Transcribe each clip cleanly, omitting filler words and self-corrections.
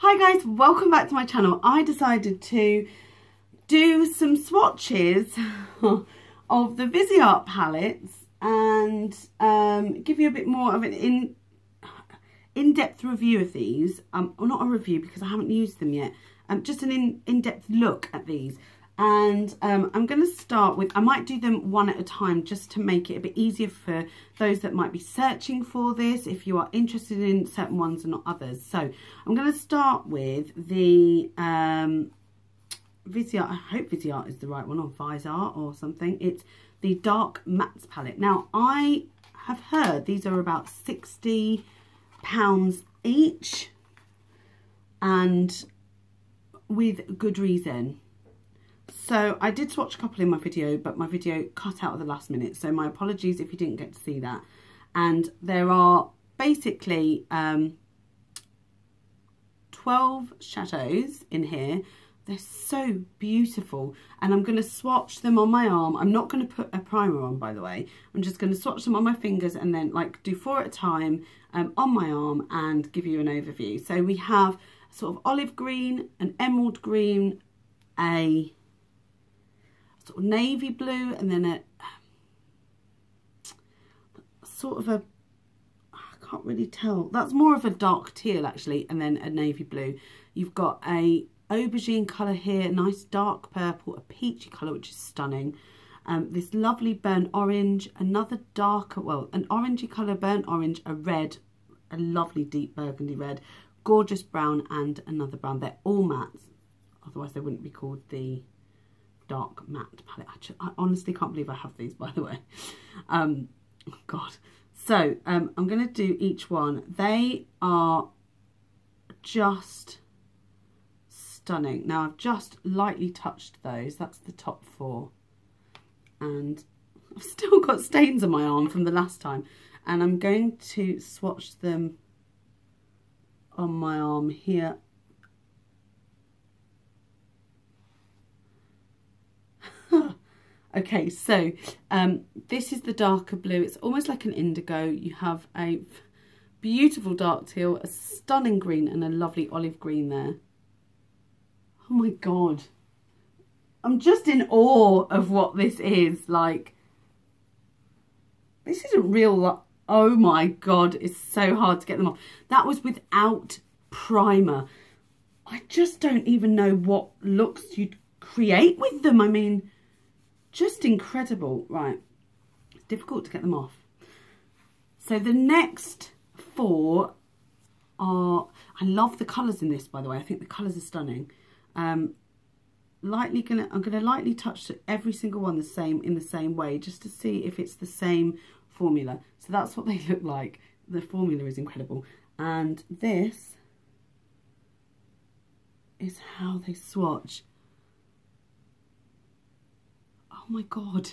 Hi guys, welcome back to my channel. I decided to do some swatches of the Viseart palettes and give you a bit more of an in-depth review of these. Well, not a review because I haven't used them yet. Just an in-depth look at these. And I'm going to start with, I might do them one at a time just to make it a bit easier for those that might be searching for this, if you are interested in certain ones and not others. So I'm going to start with the Viseart, I hope Viseart is the right one, or Viseart or something. It's the Dark Mattes palette. Now I have heard these are about £60 each, and with good reason. So I did swatch a couple in my video, but my video cut out at the last minute. So my apologies if you didn't get to see that. And there are basically 12 shadows in here. They're so beautiful. And I'm going to swatch them on my arm. I'm not going to put a primer on, by the way. I'm just going to swatch them on my fingers and then like do 4 at a time on my arm and give you an overview. So we have sort of olive green, an emerald green, a sort of navy blue, and then a sort of a, I can't really tell, that's more of a dark teal actually, and then a navy blue. You've got a aubergine colour here, nice dark purple, a peachy colour which is stunning, this lovely burnt orange, another darker, well, an orangey colour, burnt orange, a red, a lovely deep burgundy red, gorgeous brown, and another brown. They're all mattes, otherwise they wouldn't be called the Dark Matte palette. Actually, I honestly can't believe I have these, by the way. Oh God. So I'm going to do each one. They are just stunning. Now I've just lightly touched those. That's the top 4. And I've still got stains on my arm from the last time. And I'm going to swatch them on my arm here. Okay, so this is the darker blue. It's almost like an indigo. You have a beautiful dark teal, a stunning green, and a lovely olive green there. Oh my God. I'm just in awe of what this is. Like, this isn't real. Oh my God, it's so hard to get them off. That was without primer. I just don't even know what looks you'd create with them. I mean, just incredible. Right, it's difficult to get them off. So the next 4 are, I love the colours in this, by the way. I think the colours are stunning. I'm gonna lightly touch every single one in the same way, just to see if it's the same formula. So that's what they look like. The formula is incredible, and this is how they swatch. Oh my God,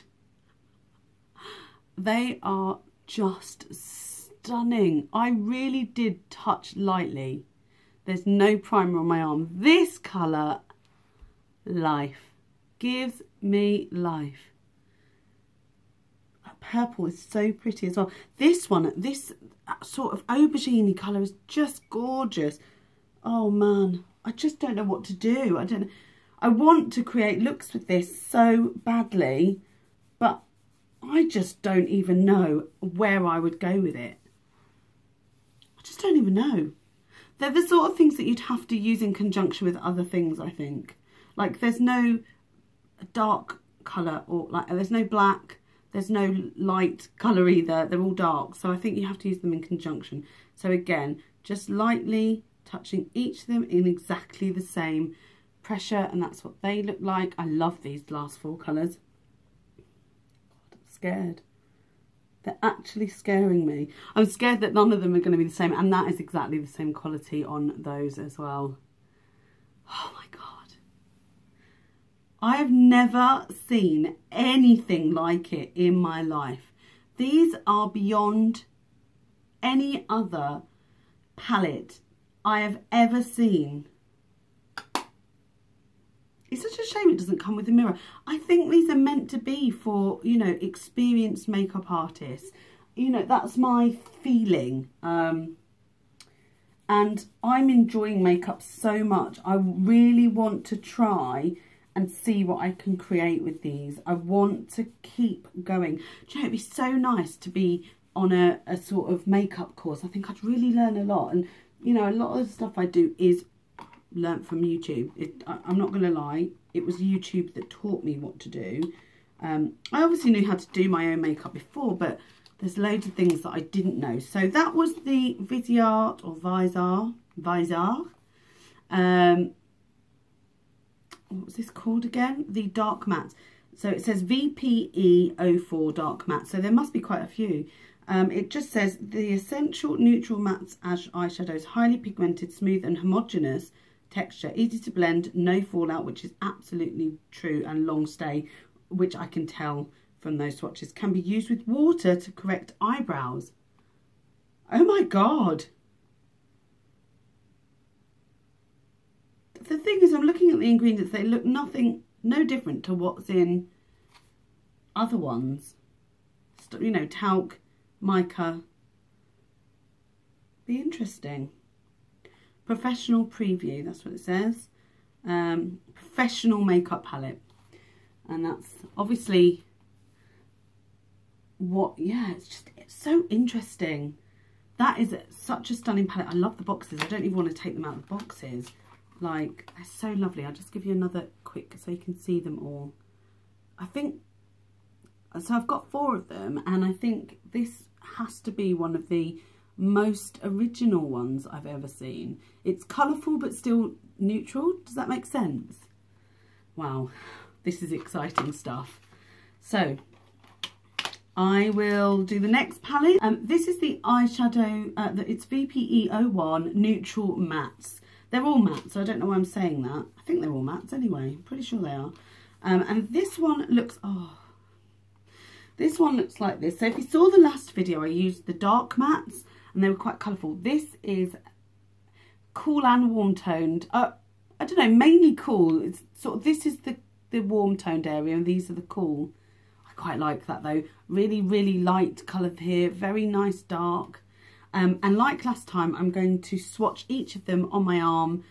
they are just stunning. I really did touch lightly. There's no primer on my arm. This colour, life, gives me life. That purple is so pretty as well. This one, this sort of aubergine colour is just gorgeous. Oh man, I just don't know what to do. I want to create looks with this so badly, but I just don't even know where I would go with it. I just don't even know. They're the sort of things that you'd have to use in conjunction with other things, I think. Like, there's no dark colour, or like there's no black, there's no light colour either. They're all dark, so I think you have to use them in conjunction. So again, just lightly touching each of them in exactly the same pressure, and that's what they look like. I love these last 4 colours. God, I'm scared. They're actually scaring me. I'm scared that none of them are going to be the same, and that is exactly the same quality on those as well. Oh my God. I have never seen anything like it in my life. These are beyond any other palette I have ever seen. It's such a shame it doesn't come with a mirror. I think these are meant to be for, you know, experienced makeup artists. You know, that's my feeling. And I'm enjoying makeup so much. I really want to try and see what I can create with these. I want to keep going. Do you know, it'd be so nice to be on a sort of makeup course. I think I'd really learn a lot. And, you know, a lot of the stuff I do is learnt from YouTube. I'm not going to lie. It was YouTube that taught me what to do. I obviously knew how to do my own makeup before, but there's loads of things that I didn't know. So that was the Viseart or Viseart. What was this called again? The dark matte. So it says VPE04 dark matte. So there must be quite a few. It just says the essential neutral matte eyeshadows, highly pigmented, smooth and homogeneous texture, easy to blend, no fallout, which is absolutely true, and long stay, which I can tell from those swatches. Can be used with water to correct eyebrows. Oh my God. The thing is, I'm looking at the ingredients, they look no different to what's in other ones. You know, talc, mica. Be interesting. Professional preview, that's what it says. Professional makeup palette. And that's obviously what, yeah, it's so interesting. That is such a stunning palette. I love the boxes. I don't even want to take them out of the boxes. Like, they're so lovely. I'll just give you another quick so you can see them all. I think, so I've got 4 of them, and I think this has to be one of the most original ones I've ever seen. It's colourful but still neutral. Does that make sense? Wow, this is exciting stuff. So I will do the next palette. This is the eyeshadow, it's VPE01 Neutral Mattes. They're all matte, so I don't know why I'm saying that. I think they're all mattes anyway. I'm pretty sure they are. And this one looks, this one looks like this. So if you saw the last video, I used the dark mattes and they were quite colourful. This is cool and warm toned. I don't know, mainly cool. It's sort of, this is the warm toned area and these are the cool. I quite like that though. Really, really light colour here. Very nice dark. And like last time, I'm going to swatch each of them on my arm.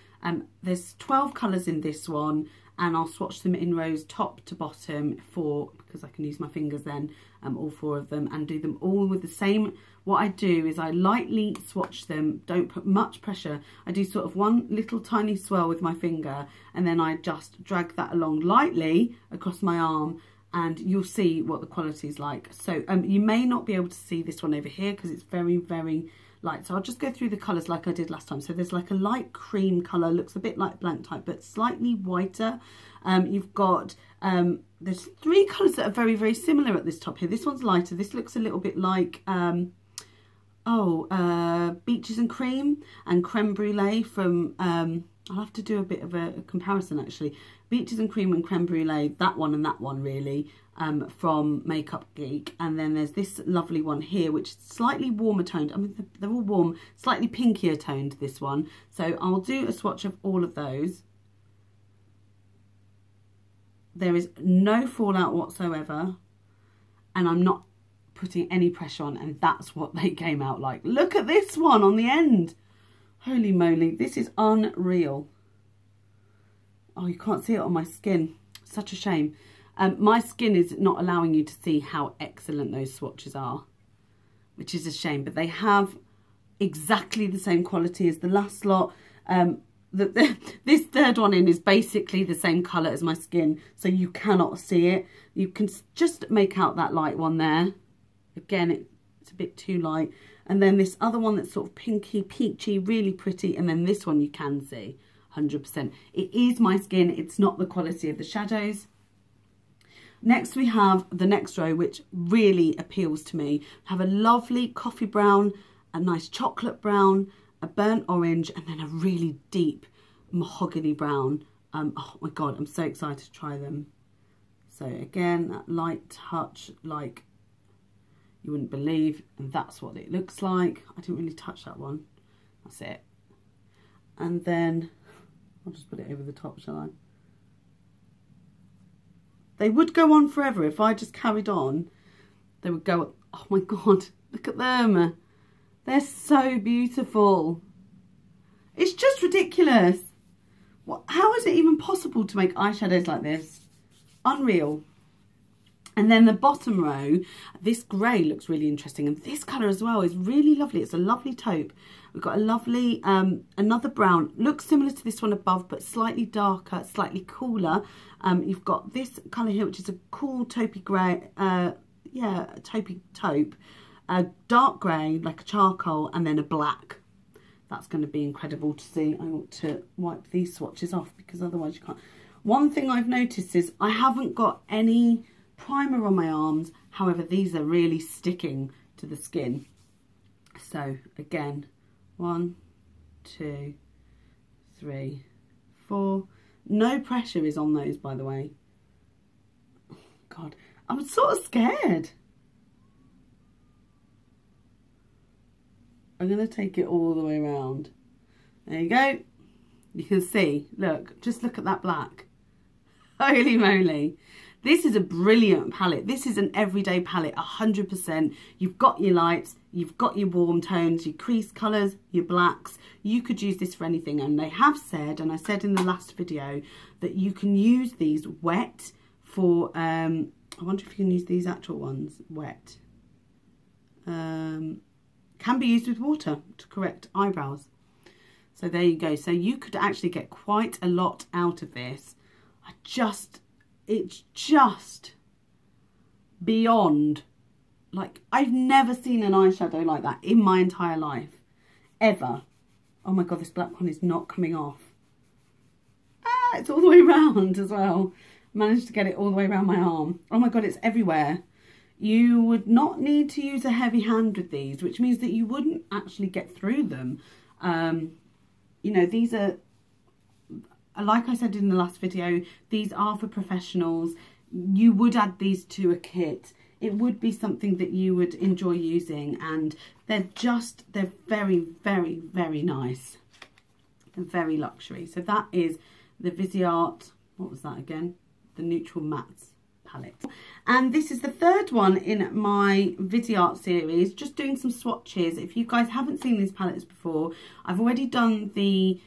There's 12 colours in this one, and I'll swatch them in rows top to bottom because I can use my fingers then, all 4 of them, and do them all with the same. What I do is I lightly swatch them, don't put much pressure. I do sort of one little tiny swirl with my finger, and then I just drag that along lightly across my arm, and you'll see what the quality is like. So you may not be able to see this one over here because it's very, very light. So I'll just go through the colours like I did last time. So there's like a light cream colour, looks a bit like blank type, but slightly whiter. You've got, there's 3 colours that are very, very similar at this top here. This one's lighter. This looks a little bit like, Beaches and Cream and Creme Brulee from, I'll have to do a bit of a comparison actually. Beaches and Cream and Creme Brulee, that one and that one really, from Makeup Geek. And then there's this lovely one here, which is slightly warmer toned. I mean, they're all warm, slightly pinkier toned, this one. So I'll do a swatch of all of those. There is no fallout whatsoever. And I'm not putting any pressure on, and that's what they came out like. Look at this one on the end. Holy moly, this is unreal. Oh, you can't see it on my skin. Such a shame. My skin is not allowing you to see how excellent those swatches are, which is a shame. But they have exactly the same quality as the last lot. This third one in is basically the same colour as my skin, so you cannot see it. You can just make out that light one there. Again, it's a bit too light. And then this other one that's sort of pinky, peachy, really pretty. And then this one you can see 100%. It is my skin. It's not the quality of the shadows. Next we have the next row, which really appeals to me. Have a lovely coffee brown, a nice chocolate brown, a burnt orange, and then a really deep mahogany brown. Oh my God, I'm so excited to try them. So again, that light touch, like you wouldn't believe, and that's what it looks like. I didn't really touch that one. That's it. And then I'll just put it over the top, shall I? They would go on forever if I just carried on. They would go, oh my God, look at them. They're so beautiful. It's just ridiculous. What? How is it even possible to make eyeshadows like this? Unreal. And then the bottom row, this grey looks really interesting. And this colour as well is really lovely. It's a lovely taupe. We've got a lovely, another brown. Looks similar to this one above, but slightly darker, slightly cooler. You've got this colour here, which is a cool taupey grey, yeah, taupey taupe. A dark grey, like a charcoal, and then a black. That's going to be incredible to see. I want to wipe these swatches off because otherwise you can't. One thing I've noticed is I haven't got any primer on my arms. However, these are really sticking to the skin. So again, 1, 2, 3, 4. No pressure is on those, by the way. God, I'm sort of scared. I'm going to take it all the way around. There you go. You can see, look, just look at that black. Holy moly. This is a brilliant palette. This is an everyday palette, 100%. You've got your lights, you've got your warm tones, your crease colours, your blacks. You could use this for anything. And they have said, and I said in the last video, that you can use these wet for, I wonder if you can use these actual ones wet. Can be used with water to correct eyebrows. So there you go. So you could actually get quite a lot out of this. It's just beyond, like, I've never seen an eyeshadow like that in my entire life, ever. Oh my God, this black one is not coming off. Ah, it's all the way around as well. Managed to get it all the way around my arm. Oh my God, it's everywhere. You would not need to use a heavy hand with these, which means that you wouldn't actually get through them. You know, these are, like I said in the last video, these are for professionals. You would add these to a kit. It would be something that you would enjoy using, and they're very, very, very nice. They're very luxury. So that is the Viseart, what was that again? The Neutral Mattes palette. And this is the third one in my Viseart series, just doing some swatches. If you guys haven't seen these palettes before, I've already done the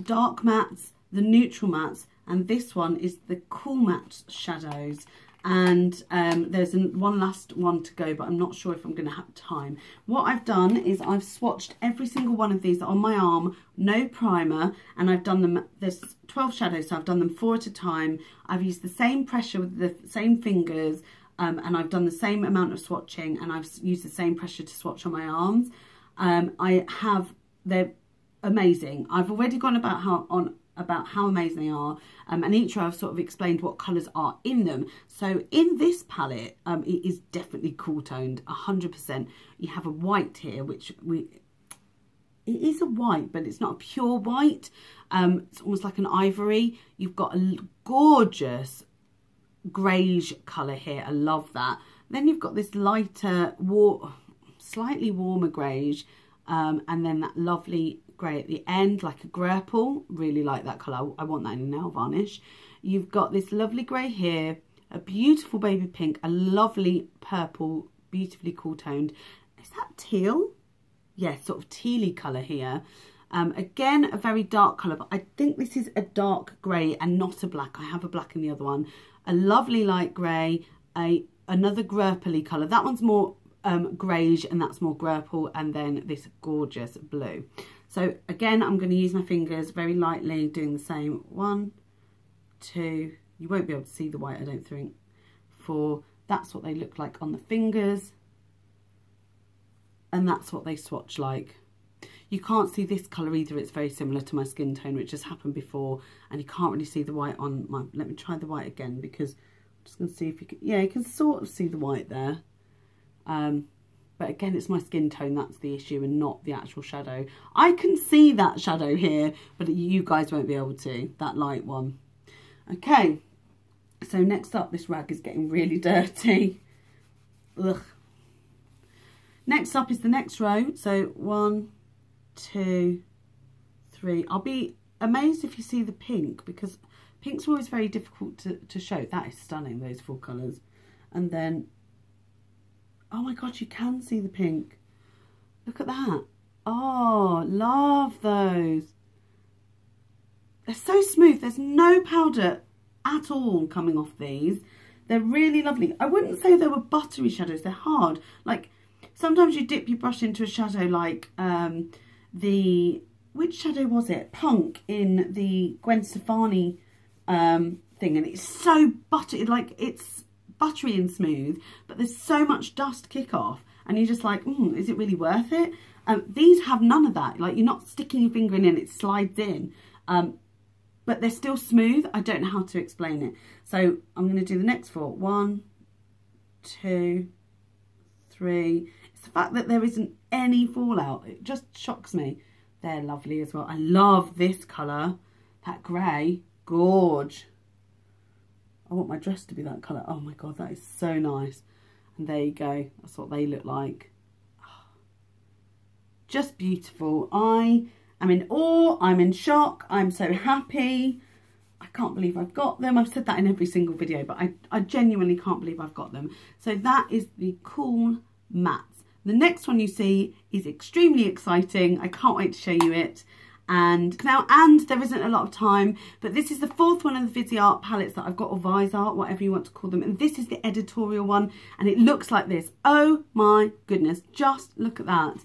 dark mattes, the neutral mattes, and this one is the cool matte shadows. And there's one last one to go, but I'm not sure if I'm going to have time. What I've done is I've swatched every single one of these on my arm, no primer, and I've done them, there's 12 shadows, so I've done them 4 at a time. I've used the same pressure with the same fingers, and I've done the same amount of swatching, and I've used the same pressure to swatch on my arms. They're amazing. I've already gone about how amazing they are, and each row I've sort of explained what colours are in them. So in this palette, it is definitely cool toned, 100%. You have a white here, which it is a white, but it's not a pure white. It's almost like an ivory. You've got a gorgeous greige colour here. I love that. Then you've got this lighter, slightly warmer greige, and then that lovely grey at the end, like a grapple. Really like that colour. I want that in nail varnish. You've got this lovely grey here, a beautiful baby pink, a lovely purple, beautifully cool toned. Is that teal? Yeah, sort of tealy colour here. Again, a very dark colour, but I think this is a dark grey and not a black. I have a black in the other one. A lovely light grey, another grapple-y colour. That one's more greige and that's more grapple, and then this gorgeous blue. So again, I'm going to use my fingers very lightly, doing the same. 1, 2, you won't be able to see the white, I don't think. 4, that's what they look like on the fingers. And that's what they swatch like. You can't see this colour either, it's very similar to my skin tone, which has happened before. And you can't really see the white on my, let me try the white again, because I'm just going to see if you can, yeah, you can sort of see the white there. But again, it's my skin tone, that's the issue, and not the actual shadow. I can see that shadow here, but you guys won't be able to, that light one. Okay, so next up, this rag is getting really dirty. Ugh. Next up is the next row. So 1, 2, 3. I'll be amazed if you see the pink, because pink's always very difficult to show. That is stunning, those 4 colours. And then, oh my God, you can see the pink. Look at that. Oh, love those. they're so smooth. There's no powder at all coming off these. They're really lovely. I wouldn't say they were buttery shadows. They're hard. Like, sometimes you dip your brush into a shadow like which shadow was it? Punk in the Gwen Stefani thing. And it's so buttery, like it's buttery and smooth, but there's so much dust kick off. And you're just like, is it really worth it? These have none of that. Like, you're not sticking your finger in and it slides in. But they're still smooth. I don't know how to explain it. So I'm going to do the next 4. 1, 2, 3. It's the fact that there isn't any fallout. It just shocks me. They're lovely as well. I love this colour. That grey. Gorge. I want my dress to be that colour. Oh my God, that is so nice. And there you go. That's what they look like. Just beautiful. I am in awe. I'm in shock. I'm so happy. I can't believe I've got them. I've said that in every single video, but I genuinely can't believe I've got them. So that is the Cool Mattes. The next one you see is extremely exciting. I can't wait to show you it. And there isn't a lot of time, but this is the 4th one of the Viseart palettes that I've got, or Viseart, whatever you want to call them. And this is the editorial one, and it looks like this. Oh my goodness, just look at that.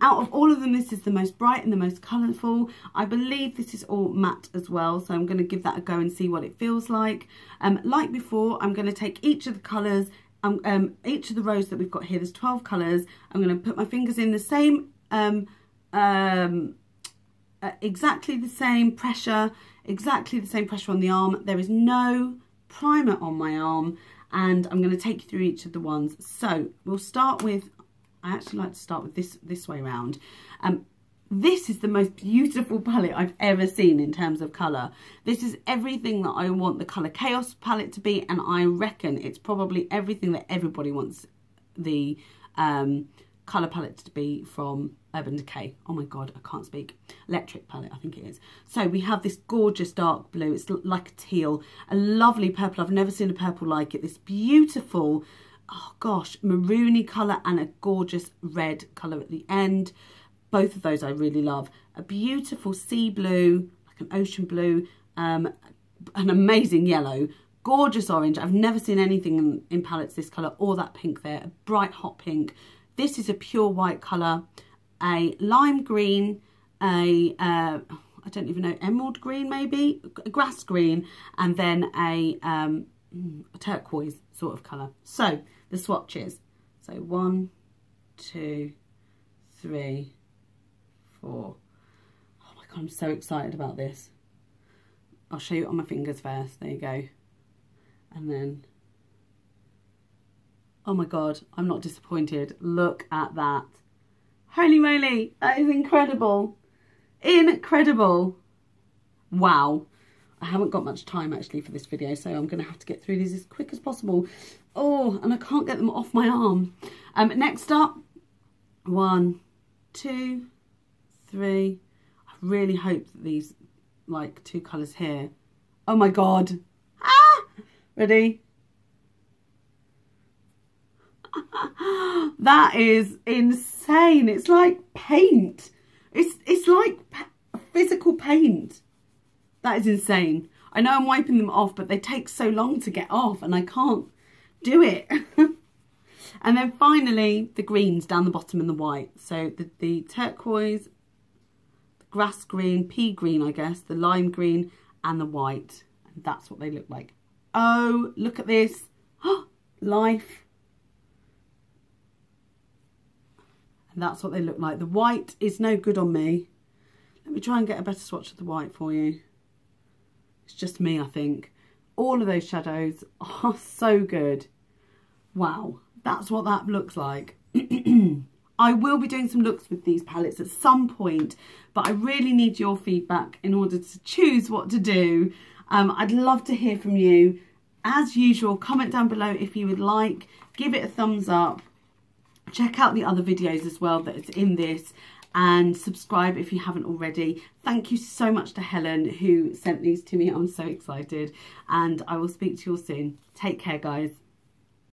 Out of all of them, this is the most bright and the most colourful. I believe this is all matte as well, so I'm going to give that a go and see what it feels like. Like before, I'm going to take each of the colours, each of the rows that we've got here, there's 12 colours. I'm going to put my fingers in the same, exactly the same pressure on the arm. There is no primer on my arm, and I'm going to take you through each of the ones. So we'll start with, I actually like to start with this way around. This is the most beautiful palette I've ever seen in terms of colour. This is everything that I want the Colour Chaos palette to be, and I reckon it's probably everything that everybody wants the colour palette to be from Urban Decay. Oh my God, I can't speak. Electric palette, I think it is. So we have this gorgeous dark blue. It's like a teal, a lovely purple. I've never seen a purple like it. This beautiful, oh gosh, maroony colour, and a gorgeous red colour at the end. Both of those I really love. A beautiful sea blue, like an ocean blue, an amazing yellow, gorgeous orange. I've never seen anything in palettes this colour, or that pink there, a bright hot pink. This is a pure white colour, a lime green, I don't even know, emerald green maybe, a grass green, and then a turquoise sort of colour. So the swatches. So 1, 2, 3, 4. Oh my God, I'm so excited about this. I'll show you it on my fingers first. There you go. And then, oh my God, I'm not disappointed. Look at that. Holy moly, that is incredible. Incredible. Wow. I haven't got much time actually for this video, so I'm going to have to get through these as quick as possible. Oh, and I can't get them off my arm. Next up, 1, 2, 3. I really hope that these, like, 2 colours here. Oh my God. Ah! Ready? That is insane. It's like paint. It's like physical paint. That is insane. I know I'm wiping them off, but they take so long to get off and I can't do it. And then finally the greens down the bottom and the white. So the turquoise, the grass green, pea green I guess, the lime green and the white. And that's what they look like. Oh, look at this. Life. And that's what they look like. The white is no good on me. Let me try and get a better swatch of the white for you. It's just me, I think. All of those shadows are so good. Wow, that's what that looks like. I will be doing some looks with these palettes at some point, but I really need your feedback in order to choose what to do. I'd love to hear from you. As usual, comment down below if you would like. Give it a thumbs up. Check out the other videos as well that is in this, and subscribe if you haven't already. Thank you so much to Helen who sent these to me. I'm so excited, and I will speak to you all soon. Take care, guys.